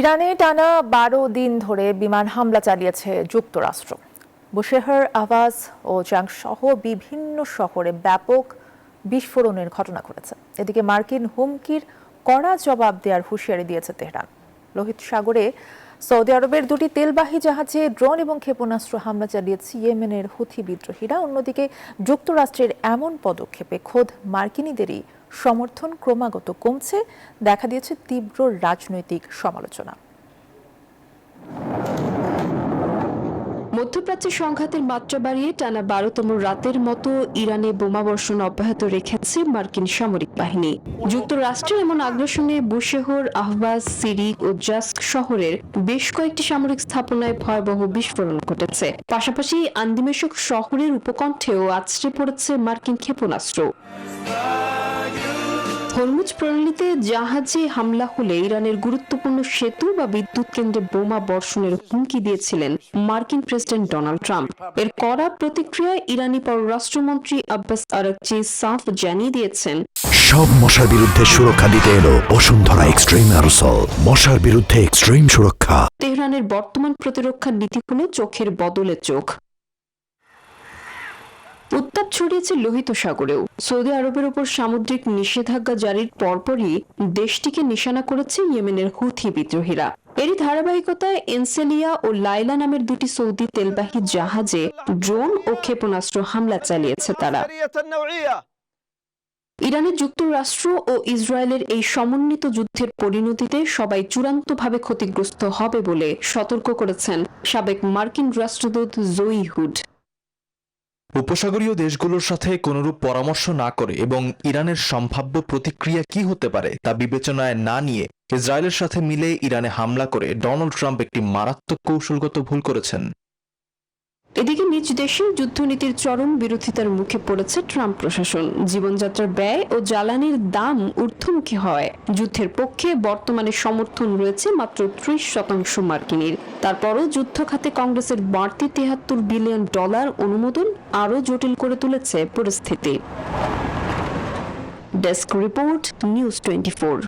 ইরানে টানা ১২ দিন ধরে বিমান হামলা চালিয়েছে যুক্তরাষ্ট্র। বুশেহর, আওয়াজ ও জাং সহ বিভিন্ন শহরে ব্যাপক বিস্ফোরণের ঘটনা ঘটেছে। এদিকে মার্কিন হুমকির কড়া জবাব দেওয়ার হুঁশিয়ারি দিয়েছে তেহরান। লোহিত সাগরে সৌদি আরবের দুটি তেলবাহী জাহাজে ড্রোন এবং ক্ষেপণাস্ত্র হামলা চালিয়েছে ইয়েমেনের হুথি বিদ্রোহীরা। অন্যদিকে যুক্তরাষ্ট্রের এমন পদক্ষেপে খোদ মার্কিনীদেরই সমর্থন ক্রমাগত কমছে, দেখা দিয়েছে তীব্র রাজনৈতিক সমালোচনা। মধ্যপ্রাচ্যে সংঘাতের মাত্রা বাড়িয়ে টানা ১২তম রাতের মতো ইরানে বোমাবর্ষণ অব্যাহত রেখেছে মার্কিন সামরিক বাহিনী। যুক্তরাষ্ট্রের এমন আগ্রাসনে বুশেহর, আহবাজ, সিরিক ও জাস্ক শহরের বেশ কয়েকটি সামরিক স্থাপনায় ভয়াবহ বিস্ফোরণ ঘটেছে। পাশাপাশি আন্দিমেশক শহরের উপকণ্ঠেও আছড়ে পড়েছে মার্কিন ক্ষেপণাস্ত্র। হরমুজ প্রণালীতে জাহাজে হামলা হলে ইরানের গুরুত্বপূর্ণ সেতু বা বিদ্যুৎ কেন্দ্রে বোমা বর্ষণের হুমকি দিয়েছিলেন মার্কিন প্রেসিডেন্ট ডোনাল্ড ট্রাম্প। এর কড়া প্রতিক্রিয়ায় ইরানি পররাষ্ট্রমন্ত্রী আব্বাস আরাকচি সাফ জানিয়ে দিয়েছেন, সব মশার বিরুদ্ধে সুরক্ষা দিতে এলো বসুন্ধরা এক্সট্রিম অ্যারোসল, মশার বিরুদ্ধে এক্সট্রিম সুরক্ষা। তেহরানের বর্তমান প্রতিরক্ষা নীতি হলো চোখের বদলে চোখ। উত্তাপ ছড়িয়েছে লোহিত সাগরেও। সৌদি আরবের উপর সামুদ্রিক নিষেধাজ্ঞা জারির পরপরই দেশটিকে নিশানা করেছে ইয়েমেনের হুথি বিদ্রোহীরা। এরই ধারাবাহিকতায় এনসেলিয়া ও লাইলা নামের দুটি সৌদি তেলবাহী জাহাজে ড্রোন ও ক্ষেপণাস্ত্র হামলা চালিয়েছে তারা। ইরানের যুক্তরাষ্ট্র ও ইসরায়েলের এই সমন্বিত যুদ্ধের পরিণতিতে সবাই চূড়ান্তভাবে ক্ষতিগ্রস্ত হবে বলে সতর্ক করেছেন সাবেক মার্কিন রাষ্ট্রদূত জোই হুড। উপসাগরীয় দেশগুলোর সাথে কোনরূপ পরামর্শ না করে এবং ইরানের সম্ভাব্য প্রতিক্রিয়া কি হতে পারে তা বিবেচনায় না নিয়ে ইসরায়েলের সাথে মিলে ইরানে হামলা করে ডোনাল্ড ট্রাম্প একটি মারাত্মক কৌশলগত ভুল করেছেন। এদিকে নিজ দেশের যুদ্ধনীতির চরম বিরোধিতার মুখে পড়েছে ট্রাম্প প্রশাসন। জীবনযাত্রার ব্যয় ও জ্বালানির দাম ঊর্ধ্বমুখী হয় যুদ্ধের পক্ষে বর্তমানে সমর্থন রয়েছে মাত্র ৩০% মার্কিনীর। তারপরও যুদ্ধ খাতে কংগ্রেসের বাড়তি $৭৩ বিলিয়ন অনুমোদন আরও জটিল করে তুলেছে পরিস্থিতি। Desk report, news 24।